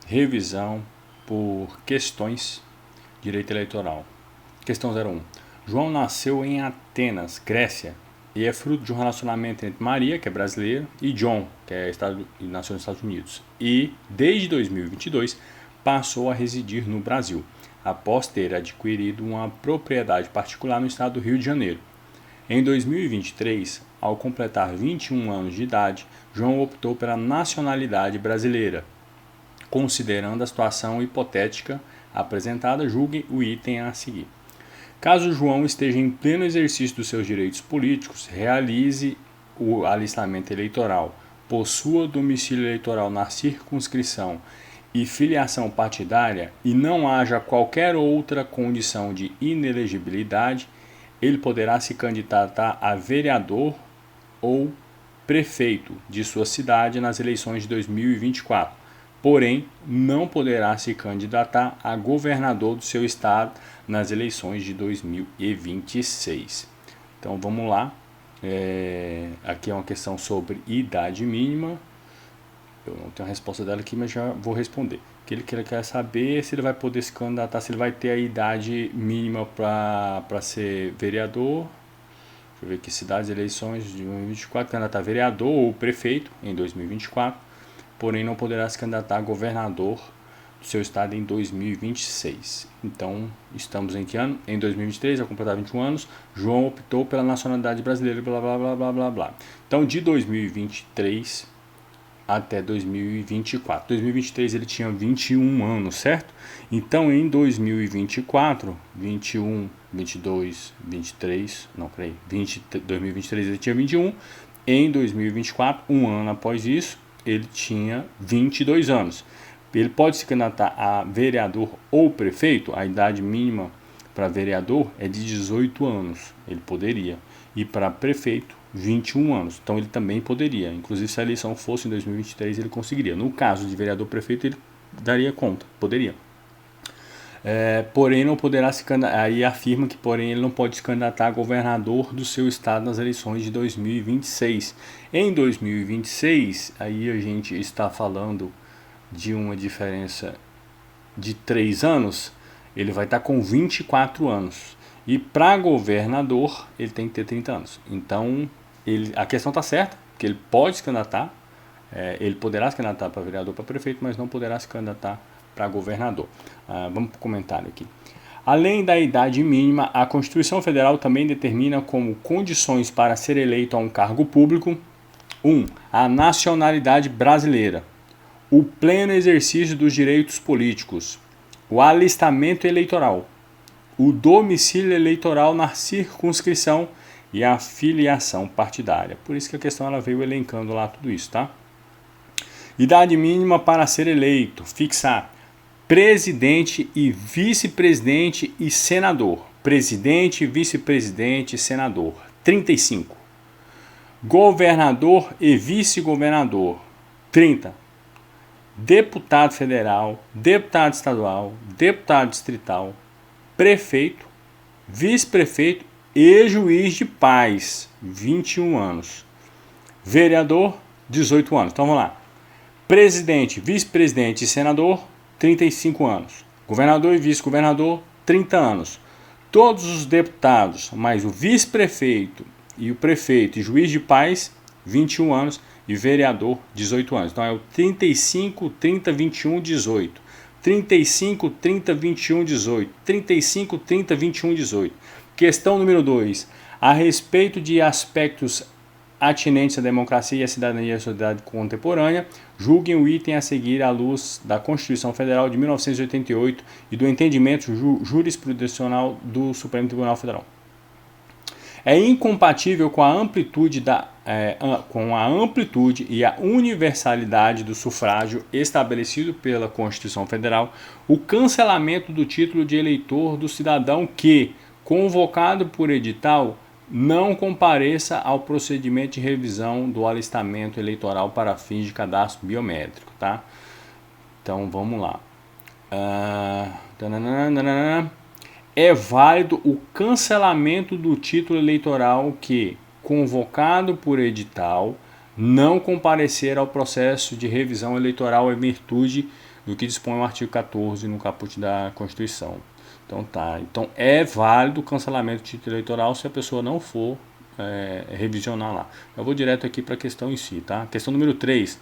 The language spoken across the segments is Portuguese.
revisão por questões de direito eleitoral. Questão 01. João nasceu em Atenas, Grécia, e é fruto de um relacionamento entre Maria, que é brasileira, e John, que nasceu nos Estados Unidos. E, desde 2022, passou a residir no Brasil, após ter adquirido uma propriedade particular no estado do Rio de Janeiro. Em 2023, ao completar 21 anos de idade, João optou pela nacionalidade brasileira. Considerando a situação hipotética apresentada, julgue o item a seguir. Caso João esteja em pleno exercício dos seus direitos políticos, realize o alistamento eleitoral, possua domicílio eleitoral na circunscrição e filiação partidária e não haja qualquer outra condição de inelegibilidade, ele poderá se candidatar a vereador ou prefeito de sua cidade nas eleições de 2024. Porém, não poderá se candidatar a governador do seu estado nas eleições de 2026. Então vamos lá. Aqui é uma questão sobre idade mínima. Eu não tenho a resposta dela aqui, mas já vou responder. Que ele quer saber se ele vai poder se candidatar, se ele vai ter a idade mínima para ser vereador. Deixa eu ver aqui, cidades, eleições de 2024, candidatar a vereador ou prefeito em 2024. Porém não poderá se candidatar a governador do seu estado em 2026. Então, estamos em que ano? Em 2023, ao completar 21 anos, João optou pela nacionalidade brasileira, blá, blá, blá, blá, blá, blá. Então, de 2023 até 2024. 2023 ele tinha 21 anos, certo? Então, em 2024, 21, 22, 23, não, peraí, 2023 ele tinha 21, em 2024, um ano após isso, ele tinha 22 anos. Ele pode se candidatar a vereador ou prefeito, a idade mínima para vereador é de 18 anos, ele poderia. E para prefeito, 21 anos, então ele também poderia. Inclusive, se a eleição fosse em 2023, ele conseguiria. No caso de vereador prefeito, ele daria conta, poderia. Porém, não poderá se candidatar. Aí afirma que, porém, ele não pode se candidatar a governador do seu estado nas eleições de 2026. Em 2026, aí a gente está falando de uma diferença de 3 anos, ele vai estar com 24 anos. E para governador, ele tem que ter 30 anos. Então, a questão está certa, que ele pode se candidatar, ele poderá se candidatar para vereador, para prefeito, mas não poderá se candidatar para governador. Vamos para o comentário aqui. Além da idade mínima, a Constituição Federal também determina como condições para ser eleito a um cargo público: 1. A nacionalidade brasileira, o pleno exercício dos direitos políticos, o alistamento eleitoral, o domicílio eleitoral na circunscrição e a filiação partidária. Por isso que a questão ela veio elencando lá tudo isso, tá? Idade mínima para ser eleito: fixar presidente e vice-presidente e senador. Presidente, vice-presidente e senador, 35. Governador e vice-governador, 30. Deputado federal, deputado estadual, deputado distrital, prefeito, vice-prefeito e juiz de paz, 21 anos. Vereador, 18 anos. Então vamos lá. Presidente, vice-presidente e senador, 35 anos. Governador e vice-governador, 30 anos. Todos os deputados, mais o vice-prefeito e o prefeito e juiz de paz, 21 anos. E vereador, 18 anos. Então é o 35, 30, 21, 18. 35, 30, 21, 18. 35, 30, 21, 18. Questão número 2. A respeito de aspectos atinentes à democracia e à cidadania e à sociedade contemporânea, julguem o item a seguir à luz da Constituição Federal de 1988 e do entendimento jurisprudencial do Supremo Tribunal Federal. É incompatível com a amplitude e a universalidade do sufrágio estabelecido pela Constituição Federal o cancelamento do título de eleitor do cidadão que, convocado por edital, não compareça ao procedimento de revisão do alistamento eleitoral para fins de cadastro biométrico, tá? Então vamos lá. É válido o cancelamento do título eleitoral que, convocado por edital, não comparecer ao processo de revisão eleitoral em virtude do que dispõe o artigo 14 no caput da Constituição. Então é válido o cancelamento do título eleitoral se a pessoa não for revisionar lá. Eu vou direto aqui para a questão em si, tá? Questão número 3.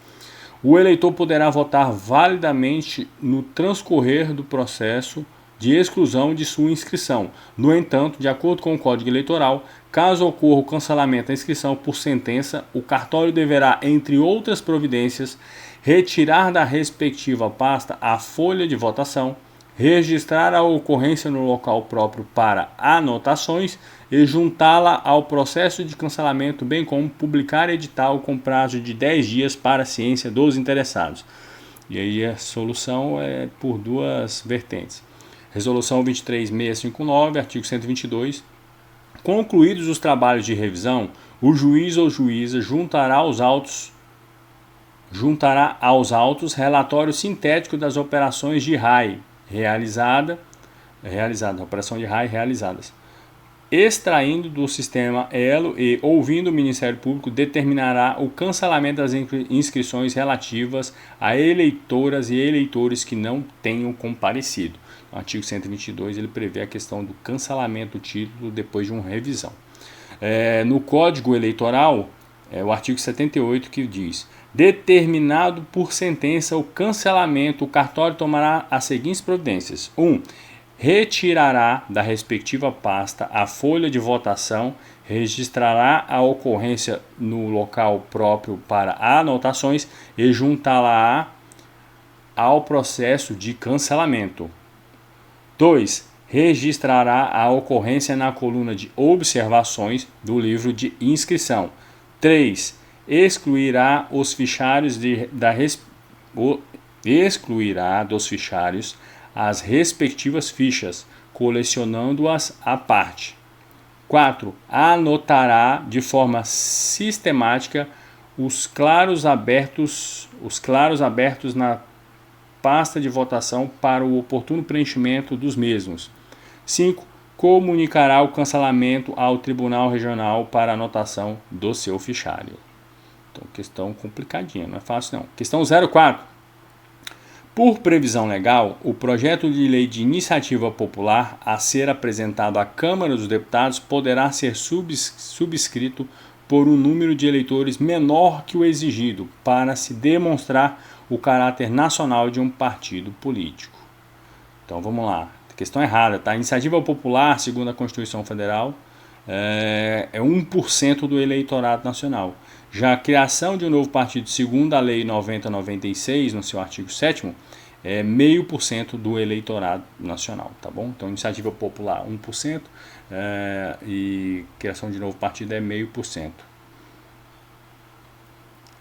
O eleitor poderá votar validamente no transcorrer do processo de exclusão de sua inscrição. No entanto, de acordo com o Código Eleitoral, caso ocorra o cancelamento da inscrição por sentença, o cartório deverá, entre outras providências, retirar da respectiva pasta a folha de votação, registrar a ocorrência no local próprio para anotações e juntá-la ao processo de cancelamento, bem como publicar edital com prazo de 10 dias para a ciência dos interessados. E aí a solução é por duas vertentes. Resolução 23659, artigo 122. Concluídos os trabalhos de revisão, o juiz ou juíza juntará aos autos relatório sintético das operações de RAI operação de RAI realizadas, extraindo do sistema Elo e, ouvindo o Ministério Público, determinará o cancelamento das inscrições relativas a eleitoras e eleitores que não tenham comparecido. No artigo 122 ele prevê a questão do cancelamento do título depois de uma revisão. No Código Eleitoral, o artigo 78 que diz: determinado por sentença o cancelamento, o cartório tomará as seguintes providências. 1. Retirará da respectiva pasta a folha de votação, registrará a ocorrência no local próprio para anotações e juntá-la ao processo de cancelamento. 2. Registrará a ocorrência na coluna de observações do livro de inscrição. 3. Excluirá os fichários excluirá dos fichários as respectivas fichas, colecionando-as à parte. 4. Anotará de forma sistemática os claros abertos na pasta de votação para o oportuno preenchimento dos mesmos. 5. Comunicará o cancelamento ao Tribunal Regional para anotação do seu fichário. Então, questão complicadinha, não é fácil não. Questão 04. Por previsão legal, o projeto de lei de iniciativa popular a ser apresentado à Câmara dos Deputados poderá ser subscrito por um número de eleitores menor que o exigido para se demonstrar o caráter nacional de um partido político. Então vamos lá, questão errada, tá? A iniciativa popular, segundo a Constituição Federal, é 1% do eleitorado nacional. Já a criação de um novo partido, segundo a Lei 9096, no seu artigo 7º, é 0,5% do eleitorado nacional, tá bom? Então, iniciativa popular 1% e criação de novo partido é 0,5%.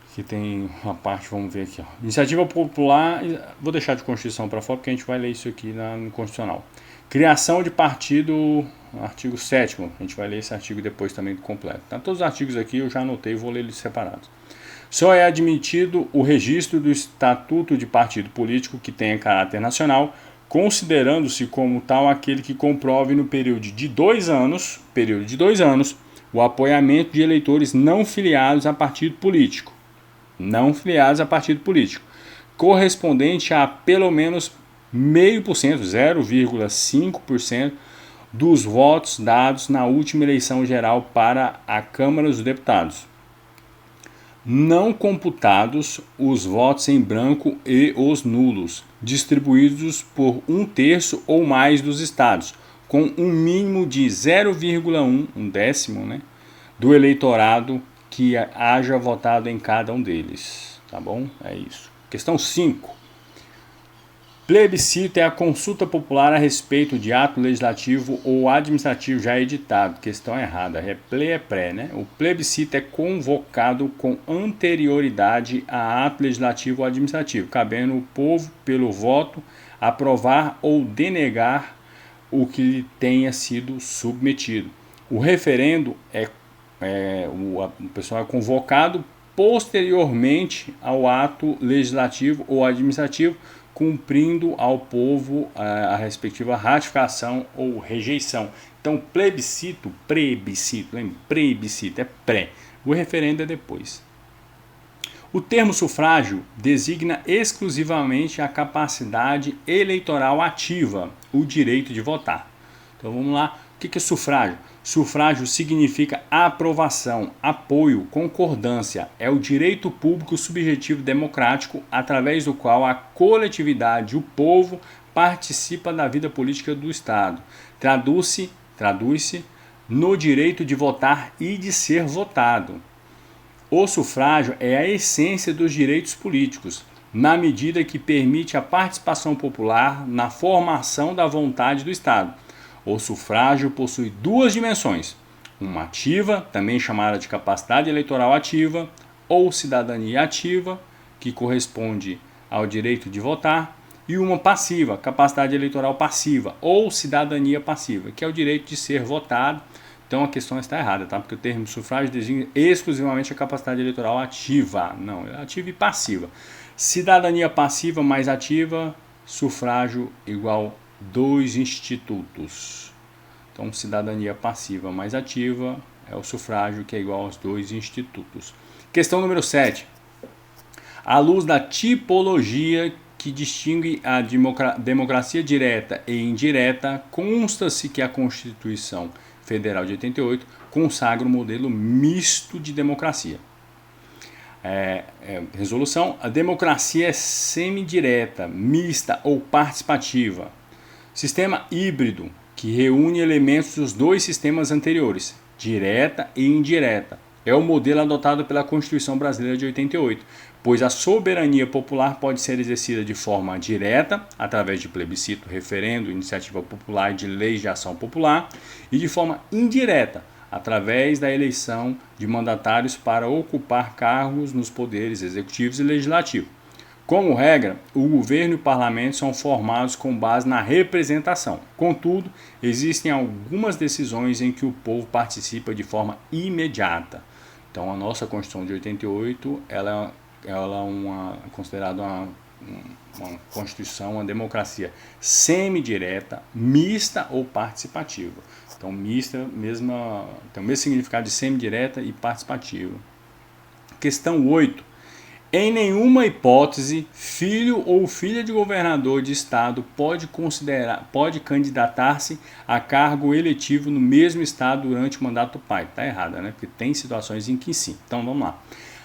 Aqui tem uma parte, vamos ver aqui, ó. Iniciativa popular, vou deixar de Constituição para fora, porque a gente vai ler isso aqui no Constitucional. Criação de partido, artigo 7º, a gente vai ler esse artigo depois também do completo. Tá? Todos os artigos aqui eu já anotei, vou ler eles separados. Só é admitido o registro do estatuto de partido político que tenha caráter nacional, considerando-se como tal aquele que comprove no período de 2 anos, o apoiamento de eleitores não filiados a partido político. Correspondente a pelo menos 0,5%, 0,5% dos votos dados na última eleição geral para a Câmara dos Deputados, não computados os votos em branco e os nulos, distribuídos por 1/3 ou mais dos estados, com um mínimo de 0,1, um décimo, né, do eleitorado que haja votado em cada um deles. Tá bom? É isso. Questão 5. Plebiscito é a consulta popular a respeito de ato legislativo ou administrativo já editado. Questão errada. É pré, né? O plebiscito é convocado com anterioridade a ato legislativo ou administrativo, cabendo o povo, pelo voto, aprovar ou denegar o que lhe tenha sido submetido. O referendo o pessoal é convocado posteriormente ao ato legislativo ou administrativo, cumprindo ao povo a respectiva ratificação ou rejeição. Então, plebiscito, lembra? Plebiscito é pré, o referendo é depois. O termo sufrágio designa exclusivamente a capacidade eleitoral ativa, o direito de votar. Então vamos lá, o que é sufrágio? Sufrágio significa aprovação, apoio, concordância. É o direito público subjetivo democrático através do qual a coletividade, o povo, participa da vida política do Estado. Traduz-se no direito de votar e de ser votado. O sufrágio é a essência dos direitos políticos, na medida que permite a participação popular na formação da vontade do Estado. O sufrágio possui duas dimensões: uma ativa, também chamada de capacidade eleitoral ativa, ou cidadania ativa, que corresponde ao direito de votar, e uma passiva, capacidade eleitoral passiva, ou cidadania passiva, que é o direito de ser votado. Então a questão está errada, tá? Porque o termo sufrágio designa exclusivamente a capacidade eleitoral ativa. Não, é ativa e passiva. Cidadania passiva mais ativa, sufrágio igual 2 institutos. Então cidadania passiva mais ativa é o sufrágio, que é igual aos 2 institutos. Questão número 7. À luz da tipologia que distingue a democracia direta e indireta, consta-se que a Constituição Federal de 88 consagra um modelo misto de democracia. Resolução: a democracia é semidireta, mista ou participativa. Sistema híbrido, que reúne elementos dos dois sistemas anteriores, direta e indireta. É o modelo adotado pela Constituição Brasileira de 88, pois a soberania popular pode ser exercida de forma direta, através de plebiscito, referendo, iniciativa popular e de leis de ação popular, e de forma indireta, através da eleição de mandatários para ocupar cargos nos poderes executivos e legislativo. Como regra, o governo e o parlamento são formados com base na representação. Contudo, existem algumas decisões em que o povo participa de forma imediata. Então, a nossa Constituição de 88, ela é considerada uma Constituição, uma democracia semidireta, mista ou participativa. Então, mista tem o mesmo significado de semidireta e participativa. Questão 8. Em nenhuma hipótese, filho ou filha de governador de estado pode candidatar-se a cargo eletivo no mesmo estado durante o mandato do pai. Está errada, né? Porque tem situações em que sim. Então vamos lá.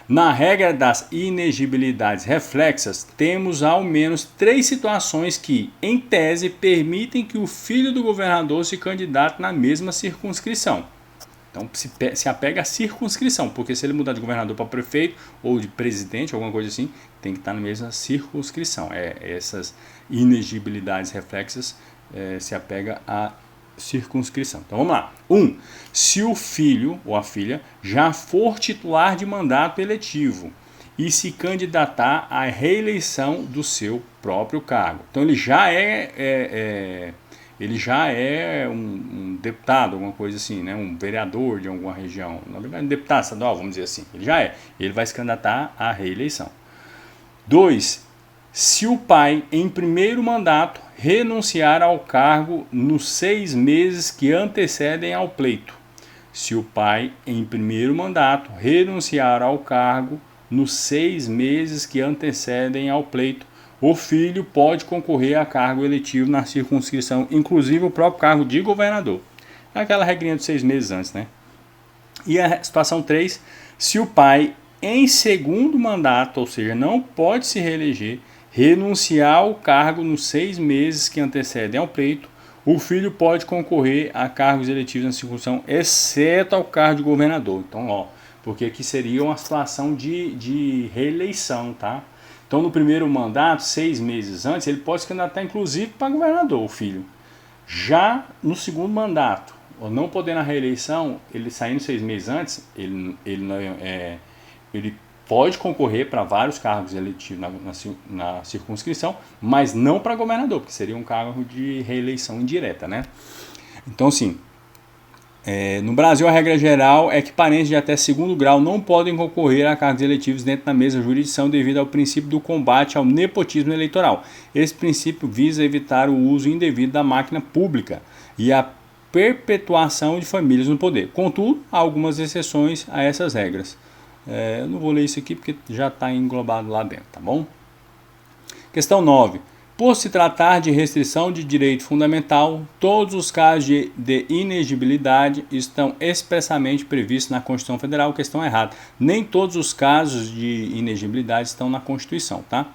Na regra das inegibilidades reflexas, temos ao menos 3 situações que, em tese, permitem que o filho do governador se candidate na mesma circunscrição. Então se apega à circunscrição, porque se ele mudar de governador para prefeito ou de presidente, alguma coisa assim, tem que estar na mesma circunscrição. Essas inegibilidades reflexas se apega à circunscrição. Então vamos lá. 1. Se o filho ou a filha já for titular de mandato eletivo e se candidatar à reeleição do seu próprio cargo. Então ele já é um deputado, alguma coisa assim, né? Um vereador de alguma região, na verdade um deputado estadual, vamos dizer assim, ele vai se candidatar à reeleição. 2. Se o pai, em primeiro mandato, renunciar ao cargo nos 6 meses que antecedem ao pleito. Se o pai, em primeiro mandato, renunciar ao cargo nos 6 meses que antecedem ao pleito, o filho pode concorrer a cargo eletivo na circunscrição, inclusive o próprio cargo de governador. É aquela regrinha de 6 meses antes, né? E a situação 3, se o pai, em segundo mandato, ou seja, não pode se reeleger, renunciar ao cargo nos 6 meses que antecedem ao pleito, o filho pode concorrer a cargos eletivos na circunscrição, exceto ao cargo de governador. Então, porque aqui seria uma situação de reeleição, tá? Então, no primeiro mandato, 6 meses antes, ele pode se candidatar inclusive para governador, o filho. Já no segundo mandato, ou não podendo a reeleição, ele saindo 6 meses antes, ele pode concorrer para vários cargos eletivos na circunscrição, mas não para governador, porque seria um cargo de reeleição indireta, né? Então, sim, no Brasil a regra geral é que parentes de até segundo grau não podem concorrer a cargos eletivos dentro da mesma jurisdição devido ao princípio do combate ao nepotismo eleitoral. Esse princípio visa evitar o uso indevido da máquina pública e a perpetuação de famílias no poder. Contudo, há algumas exceções a essas regras. Eu não vou ler isso aqui porque já está englobado lá dentro, tá bom? Questão 9. Por se tratar de restrição de direito fundamental, todos os casos de inexigibilidade estão expressamente previstos na Constituição Federal. Questão errada. Nem todos os casos de inexigibilidade estão na Constituição, tá?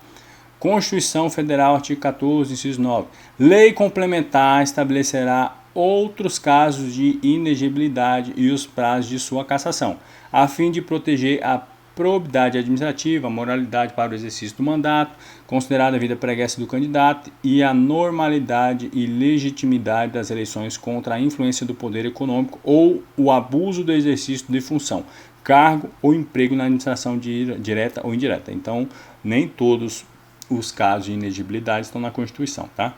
Constituição Federal, artigo 14, inciso 9. Lei complementar estabelecerá outros casos de inexigibilidade e os prazos de sua cassação, a fim de proteger a probidade administrativa, a moralidade para o exercício do mandato, considerada a vida pregressa do candidato e a normalidade e legitimidade das eleições contra a influência do poder econômico ou o abuso do exercício de função, cargo ou emprego na administração direta ou indireta. Então, nem todos os casos de inexigibilidade estão na Constituição, tá?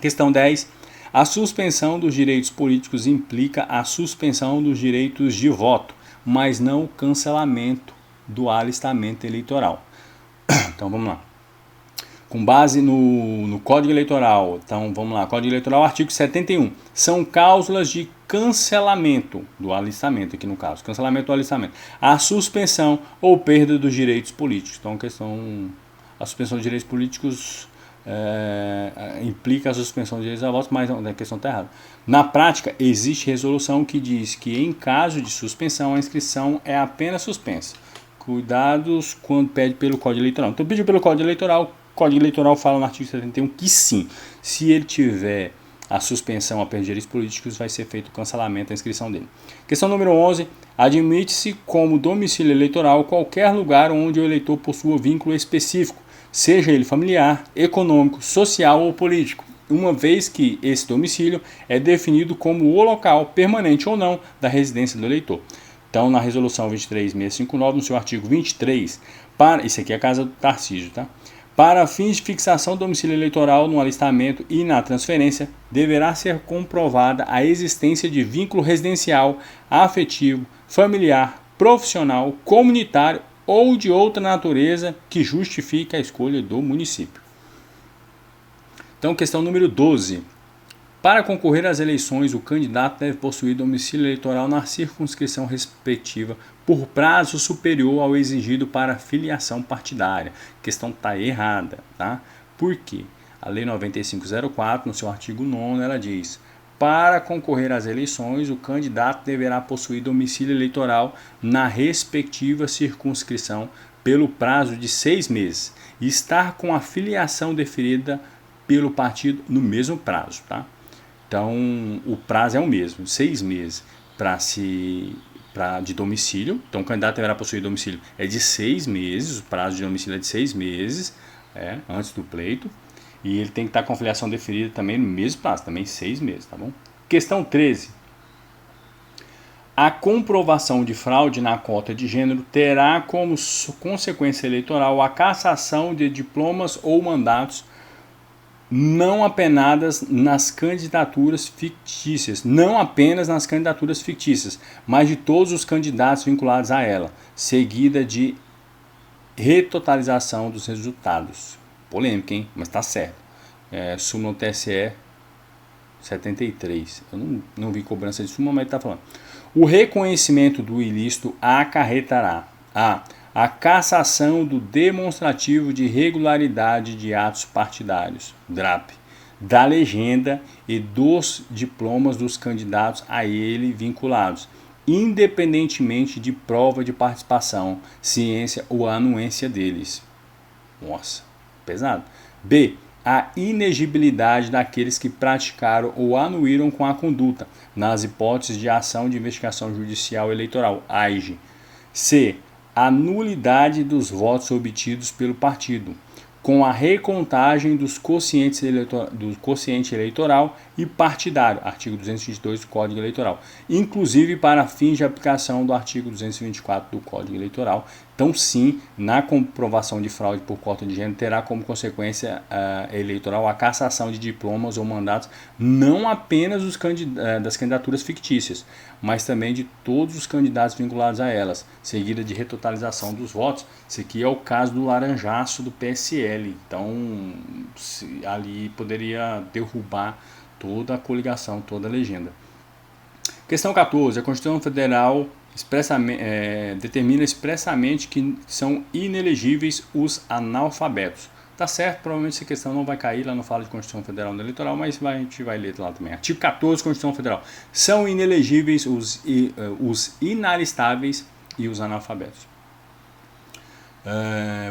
Questão 10. A suspensão dos direitos políticos implica a suspensão dos direitos de voto, mas não o cancelamento do alistamento eleitoral. Então vamos lá. Com base no Código Eleitoral, então vamos lá, Código Eleitoral, artigo 71, são cláusulas de cancelamento do alistamento, aqui no caso, cancelamento do alistamento, a suspensão ou perda dos direitos políticos. Então a suspensão dos direitos políticos implica a suspensão dos direitos a voto, mas a questão está errada. Na prática, existe resolução que diz que em caso de suspensão, a inscrição é apenas suspensa. Cuidados quando pede pelo Código Eleitoral. Então, pediu pelo Código Eleitoral, o Código Eleitoral fala no artigo 71 que sim, se ele tiver a suspensão a perda de direitos políticos, vai ser feito o cancelamento da inscrição dele. Questão número 11. Admite-se como domicílio eleitoral qualquer lugar onde o eleitor possua vínculo específico, seja ele familiar, econômico, social ou político, uma vez que esse domicílio é definido como o local, permanente ou não, da residência do eleitor. Então, na resolução 23659, no seu artigo 23, isso aqui é a casa do Tarcísio, tá? Para fins de fixação do domicílio eleitoral no alistamento e na transferência, deverá ser comprovada a existência de vínculo residencial, afetivo, familiar, profissional, comunitário ou de outra natureza que justifique a escolha do município. Então, questão número 12. Para concorrer às eleições, o candidato deve possuir domicílio eleitoral na circunscrição respectiva por prazo superior ao exigido para filiação partidária. A questão está errada, tá? Por quê? A Lei 9504, no seu artigo 9º, ela diz: para concorrer às eleições, o candidato deverá possuir domicílio eleitoral na respectiva circunscrição pelo prazo de 6 meses e estar com a filiação deferida pelo partido no mesmo prazo, tá? Então, o prazo é o mesmo, 6 meses de domicílio. Então, o candidato deverá possuir domicílio de 6 meses, o prazo de domicílio é de 6 meses, antes do pleito. E ele tem que estar com a filiação deferida também no mesmo prazo, também 6 meses, tá bom? Questão 13. A comprovação de fraude na cota de gênero terá como consequência eleitoral a cassação de diplomas ou mandatos não apenas nas candidaturas fictícias, mas de todos os candidatos vinculados a ela, seguida de retotalização dos resultados. Polêmica, hein? Mas tá certo. Súmula TSE 73. Eu não vi cobrança de súmula, mas ele tá falando. O reconhecimento do ilícito acarretará a cassação do demonstrativo de regularidade de atos partidários, DRAP, da legenda e dos diplomas dos candidatos a ele vinculados, independentemente de prova de participação, ciência ou anuência deles. Nossa, pesado. B. A inexigibilidade daqueles que praticaram ou anuíram com a conduta, nas hipóteses de ação de investigação judicial eleitoral, AIGE. C. A nulidade dos votos obtidos pelo partido, com a recontagem dos do quociente eleitoral e partidário, artigo 222 do Código Eleitoral, inclusive para fins de aplicação do artigo 224 do Código Eleitoral. Então, sim, na comprovação de fraude por cota de gênero, terá como consequência eleitoral a cassação de diplomas ou mandatos, não apenas das candidaturas fictícias, mas também de todos os candidatos vinculados a elas, seguida de retotalização dos votos. Esse aqui é o caso do Laranjaço do PSL. Então, ali poderia derrubar toda a coligação, toda a legenda. Questão 14. A Constituição Federal determina expressamente que são inelegíveis os analfabetos. Tá certo, provavelmente essa questão não vai cair, lá não fala de Constituição Federal no eleitoral, mas a gente vai ler lá também. Artigo 14, Constituição Federal. São inelegíveis os inalistáveis e os analfabetos.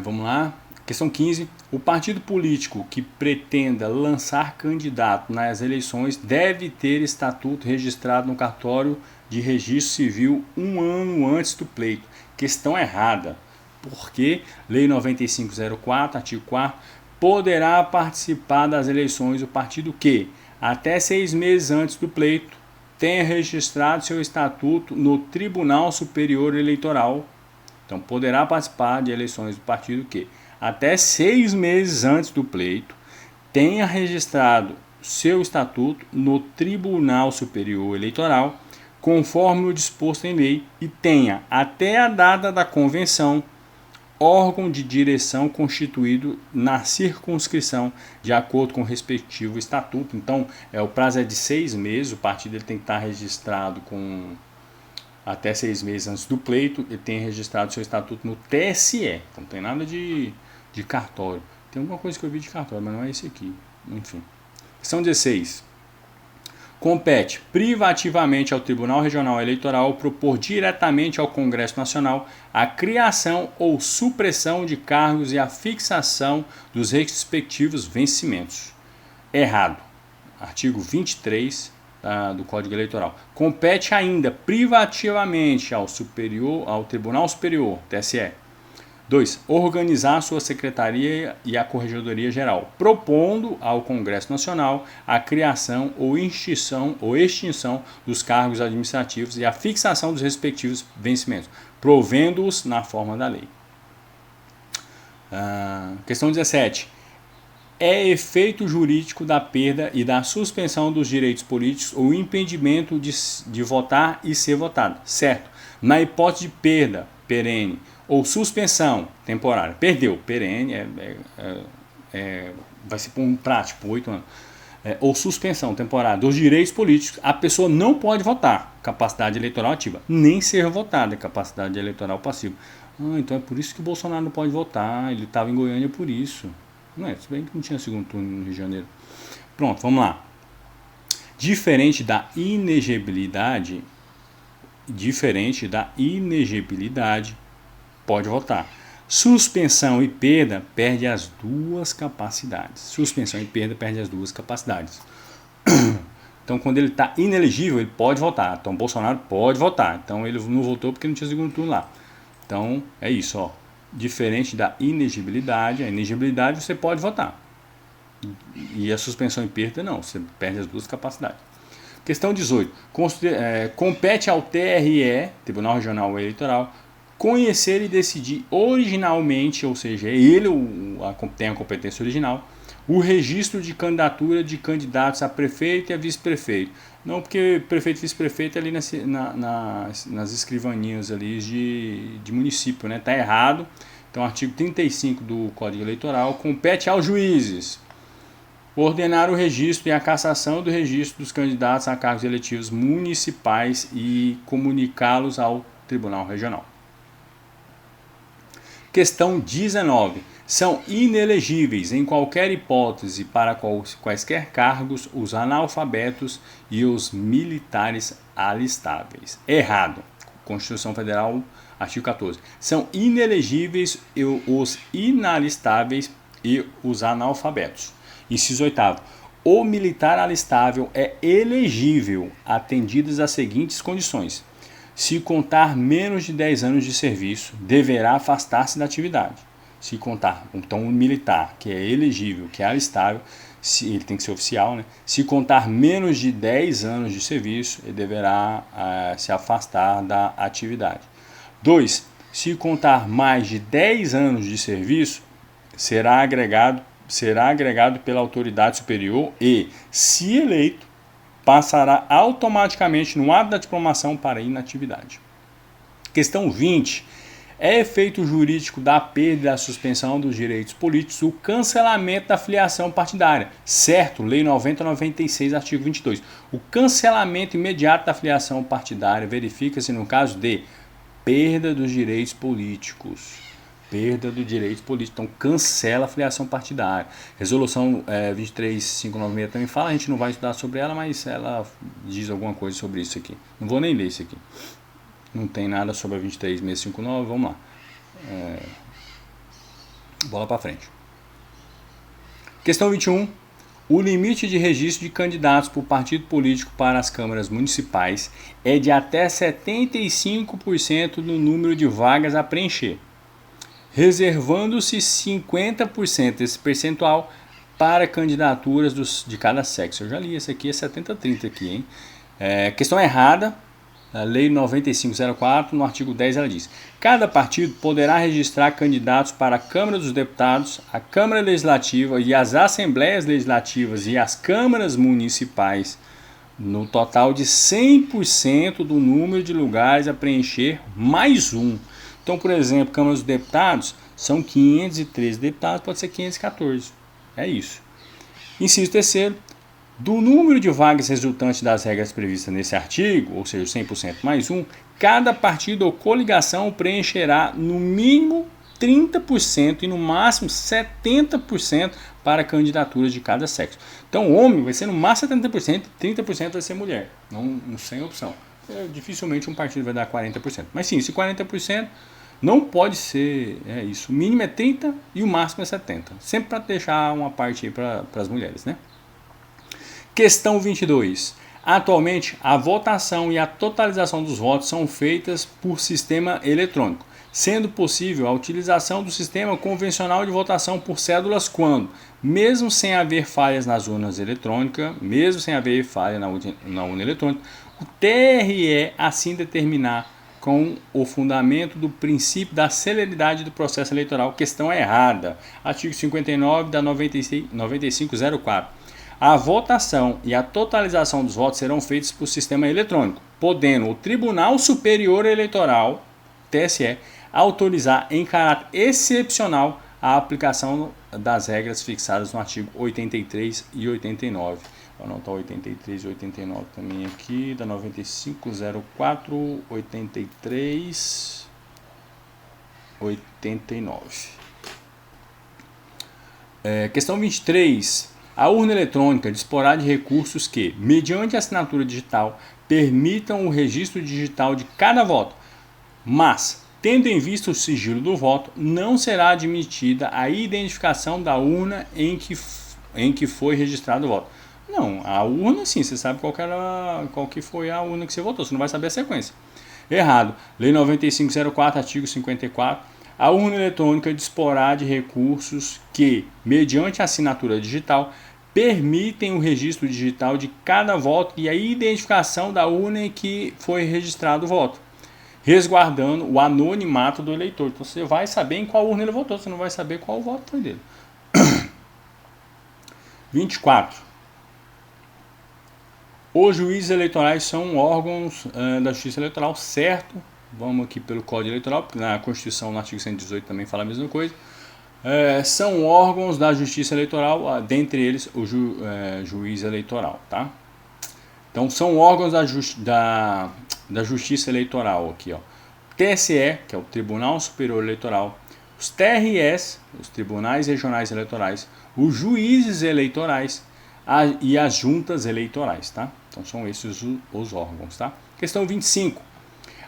Vamos lá. Questão 15. O partido político que pretenda lançar candidato nas eleições deve ter estatuto registrado no cartório de registro civil 1 ano antes do pleito. Questão errada. Porque Lei 9504, artigo 4º, poderá participar das eleições o partido que, até 6 meses antes do pleito, tenha registrado seu estatuto no Tribunal Superior Eleitoral. Então, poderá participar de eleições do partido que, até 6 meses antes do pleito, tenha registrado seu estatuto no Tribunal Superior Eleitoral, conforme o disposto em lei, e tenha, até a data da convenção, órgão de direção constituído na circunscrição, de acordo com o respectivo estatuto. Então, o prazo é de 6 meses, o partido ele tem que estar registrado com até 6 meses antes do pleito, ele tem registrado seu estatuto no TSE, então não tem nada de cartório. Tem alguma coisa que eu vi de cartório, mas não é esse aqui. Enfim. Questão 16. Compete privativamente ao Tribunal Regional Eleitoral propor diretamente ao Congresso Nacional a criação ou supressão de cargos e a fixação dos respectivos vencimentos. Errado. Artigo 23 do Código Eleitoral. Compete ainda privativamente ao Tribunal Superior, TSE. 2. Organizar sua secretaria e a Corregedoria Geral, propondo ao Congresso Nacional a criação ou extinção dos cargos administrativos e a fixação dos respectivos vencimentos, provendo-os na forma da lei. Questão 17. É efeito jurídico da perda e da suspensão dos direitos políticos ou impedimento de votar e ser votado, certo? Na hipótese de perda perene ou suspensão temporária, perdeu, perene, vai ser por um prático, por 8 anos, ou suspensão temporária dos direitos políticos, a pessoa não pode votar, capacidade eleitoral ativa, nem ser votada, capacidade eleitoral passiva. Então é por isso que o Bolsonaro não pode votar, ele estava em Goiânia por isso. Não é, se bem que não tinha segundo turno no Rio de Janeiro. Pronto, vamos lá. Diferente da inegibilidade, pode votar. Suspensão e perda perde as duas capacidades. Então, quando ele está inelegível, ele pode votar. Então, Bolsonaro pode votar. Então, ele não votou porque não tinha segundo turno lá. Então, é isso, ó. Diferente da inegibilidade, a inegibilidade você pode votar. E a suspensão e perda não, você perde as duas capacidades. Questão 18. Compete ao TRE, Tribunal Regional Eleitoral, conhecer e decidir originalmente, ou seja, ele tem a competência original, o registro de candidatura de candidatos a prefeito e a vice-prefeito. Não, porque prefeito e vice-prefeito é ali nas escrivaninhas ali de município, né? Tá errado. Então, artigo 35 do Código Eleitoral, compete aos juízes ordenar o registro e a cassação do registro dos candidatos a cargos eletivos municipais e comunicá-los ao Tribunal Regional. Questão 19. São inelegíveis em qualquer hipótese para quaisquer cargos os analfabetos e os militares alistáveis. Errado. Constituição Federal, artigo 14. São inelegíveis os inalistáveis e os analfabetos. Inciso 8º. O militar alistável é elegível atendidas as seguintes condições. Se contar menos de 10 anos de serviço, deverá afastar-se da atividade. Se contar, então, um militar que é elegível, que é alistável, ele tem que ser oficial, né? Se contar menos de 10 anos de serviço, ele deverá se afastar da atividade. 2. Se contar mais de 10 anos de serviço, será agregado pela autoridade superior e, se eleito, passará automaticamente no ato da diplomação para inatividade. Questão 20. É efeito jurídico da perda e da suspensão dos direitos políticos o cancelamento da filiação partidária. Certo, Lei 90/96, artigo 22. O cancelamento imediato da filiação partidária verifica-se no caso de perda dos direitos políticos. Perda do direito político. Então, cancela a filiação partidária. Resolução 23596 também fala, a gente não vai estudar sobre ela, mas ela diz alguma coisa sobre isso aqui. Não vou nem ler isso aqui. Não tem nada sobre a 23659, vamos lá. Bola para frente. Questão 21. O limite de registro de candidatos por partido político para as câmaras municipais é de até 75% do número de vagas a preencher, reservando-se 50% desse percentual para candidaturas de cada sexo. Eu já li esse aqui, é 70-30 aqui, hein? Questão errada. A Lei 9504, no artigo 10, ela diz: cada partido poderá registrar candidatos para a Câmara dos Deputados, a Câmara Legislativa e as Assembleias Legislativas e as câmaras municipais, no total de 100% do número de lugares a preencher, mais um. Então, por exemplo, Câmara dos Deputados são 513 deputados, pode ser 514. É isso. Inciso terceiro. Do número de vagas resultantes das regras previstas nesse artigo, ou seja, 100% mais um, cada partido ou coligação preencherá no mínimo 30% e no máximo 70% para candidaturas de cada sexo. Então, homem vai ser no máximo 70%, 30% vai ser mulher, não sem opção. Dificilmente um partido vai dar 40%. Mas sim, esse 40% não pode ser isso. O mínimo é 30% e o máximo é 70%. Sempre para deixar uma parte aí para as mulheres, né? Questão 22. Atualmente, a votação e a totalização dos votos são feitas por sistema eletrônico, sendo possível a utilização do sistema convencional de votação por cédulas quando, mesmo sem haver falhas nas urnas eletrônicas, mesmo sem haver falha na urna eletrônica, o TRE assim determinar com o fundamento do princípio da celeridade do processo eleitoral. Questão errada. Artigo 59 da 9504. A votação e a totalização dos votos serão feitos por sistema eletrônico, podendo o Tribunal Superior Eleitoral, TSE, autorizar em caráter excepcional a aplicação das regras fixadas no artigo 83 e 89. Vou anotar 83 e 89 também aqui, da 9504, 83, 89. Questão 23. A urna eletrônica disporá de recursos que, mediante assinatura digital, permitam o registro digital de cada voto, mas, tendo em vista o sigilo do voto, não será admitida a identificação da urna em que foi registrado o voto. Não, a urna sim, você sabe qual que foi a urna que você votou, você não vai saber a sequência. Errado. Lei 9504, artigo 54. A urna eletrônica disporá de recursos que, mediante a assinatura digital, permitem o registro digital de cada voto e a identificação da urna em que foi registrado o voto, resguardando o anonimato do eleitor. Então você vai saber em qual urna ele votou, você não vai saber qual voto foi dele. 24. Os juízes eleitorais são órgãos da Justiça Eleitoral, certo? Vamos aqui pelo Código Eleitoral, porque na Constituição, no artigo 118, também fala a mesma coisa. São órgãos da Justiça Eleitoral, dentre eles o juiz eleitoral, tá? Então, são órgãos da Justiça Eleitoral aqui, ó. TSE, que é o Tribunal Superior Eleitoral, os TREs, os Tribunais Regionais Eleitorais, os juízes eleitorais e as juntas eleitorais, tá? Então, são esses os órgãos, tá? Questão 25.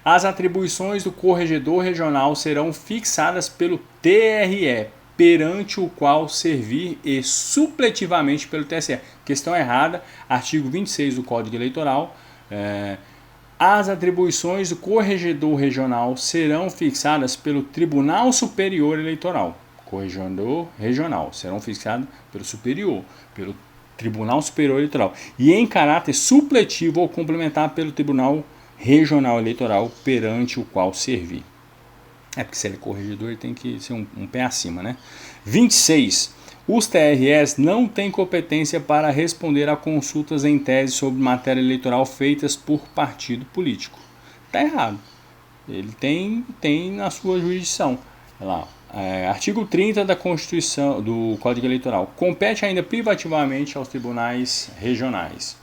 As atribuições do corregedor regional serão fixadas pelo TRE, perante o qual servir e supletivamente pelo TSE. Questão errada, artigo 26 do Código Eleitoral. As atribuições do corregedor regional serão fixadas pelo Tribunal Superior Eleitoral. Corregedor regional serão fixadas pelo superior, pelo Tribunal Superior Eleitoral. E em caráter supletivo ou complementar pelo Tribunal Regional Eleitoral perante o qual servir. Porque se ele é corregedor, ele tem que ser um pé acima, né? 26. Os TREs não têm competência para responder a consultas em tese sobre matéria eleitoral feitas por partido político. Está errado. Ele tem na sua jurisdição. Olha lá, artigo 30 da Constituição, do Código Eleitoral. Compete ainda privativamente aos tribunais regionais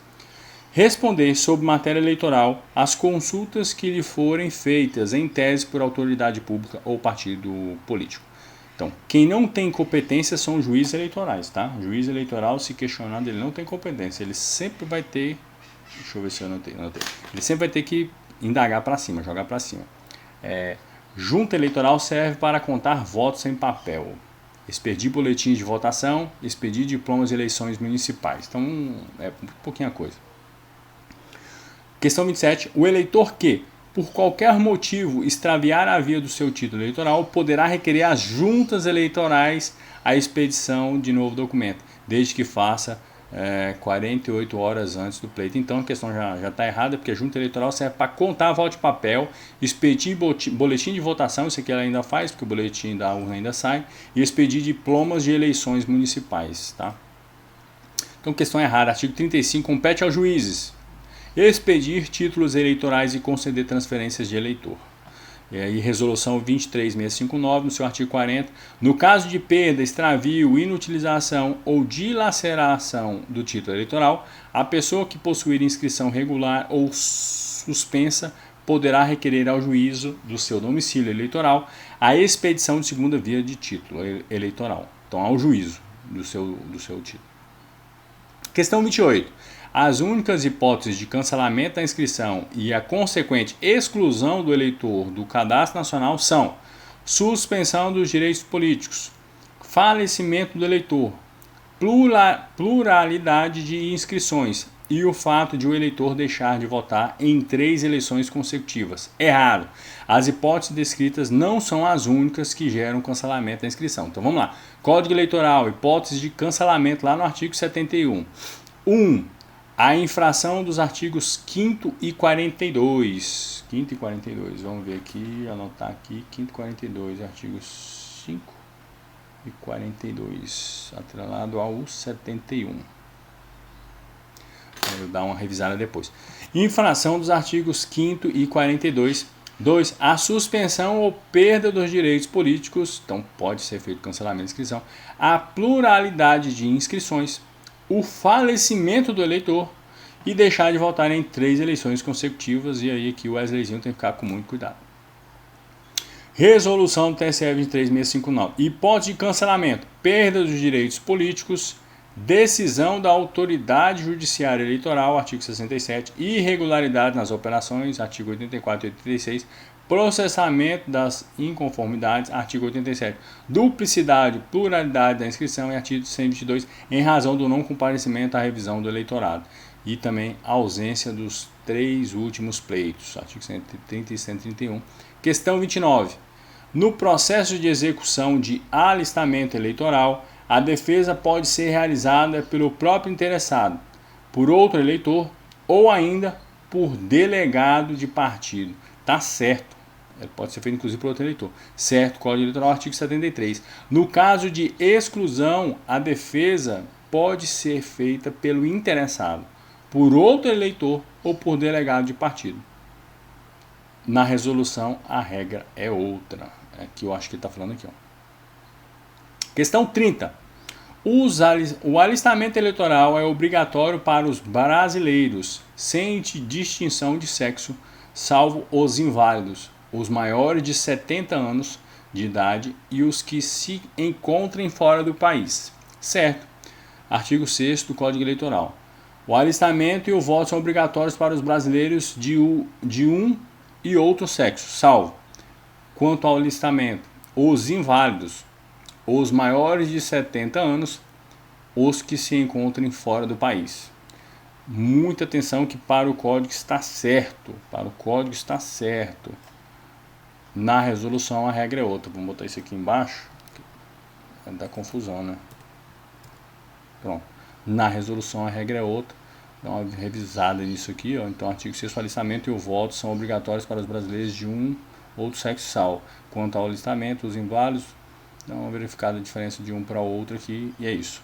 responder sobre matéria eleitoral as consultas que lhe forem feitas em tese por autoridade pública ou partido político. Então, quem não tem competência são os juízes eleitorais, tá? O juiz eleitoral, se questionando, ele não tem competência. Ele sempre vai ter... Deixa eu ver se eu anotei. Ele sempre vai ter que indagar para cima, jogar para cima. Junta eleitoral serve para contar votos em papel, expedir boletins de votação, expedir diplomas de eleições municipais. Então, é pouquinha coisa. Questão 27. O eleitor que, por qualquer motivo, extraviar a via do seu título eleitoral, poderá requerer às juntas eleitorais a expedição de novo documento, desde que faça 48 horas antes do pleito. Então a questão já está errada, porque a junta eleitoral serve para contar voto de papel, expedir boletim de votação, isso aqui ela ainda faz, porque o boletim da urna ainda sai, e expedir diplomas de eleições municipais. Tá? Então questão errada. Artigo 35. Compete aos juízes expedir títulos eleitorais e conceder transferências de eleitor. E aí, resolução 23659, no seu artigo 40, no caso de perda, extravio, inutilização ou dilaceração do título eleitoral, a pessoa que possuir inscrição regular ou suspensa poderá requerer ao juízo do seu domicílio eleitoral a expedição de segunda via de título eleitoral. Então, ao juízo do seu título. Questão 28. As únicas hipóteses de cancelamento da inscrição e a consequente exclusão do eleitor do cadastro nacional são suspensão dos direitos políticos, falecimento do eleitor, pluralidade de inscrições e o fato de o eleitor deixar de votar em 3 eleições consecutivas. Errado. As hipóteses descritas não são as únicas que geram cancelamento da inscrição. Então vamos lá. Código Eleitoral, hipótese de cancelamento lá no artigo 71. 1. A infração dos artigos 5º e 42. 5º e 42. Vamos ver aqui, anotar aqui. 5º e 42, artigos 5 e 42. Atrelado ao 71. Vou dar uma revisada depois. Infração dos artigos 5º e 42. 2. A suspensão ou perda dos direitos políticos. Então pode ser feito cancelamento de inscrição. A pluralidade de inscrições. O falecimento do eleitor e deixar de votar em 3 eleições consecutivas. E aí aqui o Wesleyzinho tem que ficar com muito cuidado. Resolução do TSE 23659. Hipótese de cancelamento, perda dos direitos políticos, decisão da autoridade judiciária eleitoral, artigo 67, irregularidade nas operações, artigo 84 e 86, processamento das inconformidades, artigo 87, duplicidade, pluralidade da inscrição e artigo 122, em razão do não comparecimento à revisão do eleitorado. E também ausência dos 3 últimos pleitos, artigo 130 e 131. Questão 29. No processo de execução de alistamento eleitoral, a defesa pode ser realizada pelo próprio interessado, por outro eleitor ou ainda por delegado de partido. Tá certo. Pode ser feito inclusive por outro eleitor. Certo, Código Eleitoral, artigo 73. No caso de exclusão, a defesa pode ser feita pelo interessado, por outro eleitor ou por delegado de partido. Na resolução, a regra é outra. É que eu acho que ele está falando aqui. Ó. Questão 30. O alistamento eleitoral é obrigatório para os brasileiros, sem distinção de sexo, salvo os inválidos, os maiores de 70 anos de idade e os que se encontrem fora do país. Certo. Artigo 6º do Código Eleitoral. O alistamento e o voto são obrigatórios para os brasileiros de um e outro sexo, salvo, quanto ao alistamento, os inválidos, os maiores de 70 anos, os que se encontrem fora do país. Muita atenção que para o código está certo. Para o código está certo. Na resolução a regra é outra. Vamos botar isso aqui embaixo. Vai dar confusão, né? Pronto. Na resolução a regra é outra. Dá uma revisada nisso aqui, ó. Então, artigo 6º, o alistamento e o voto são obrigatórios para os brasileiros de um outro sexo, salvo. Quanto ao alistamento, os inválidos, dá uma verificada a diferença de um para o outro aqui, e é isso.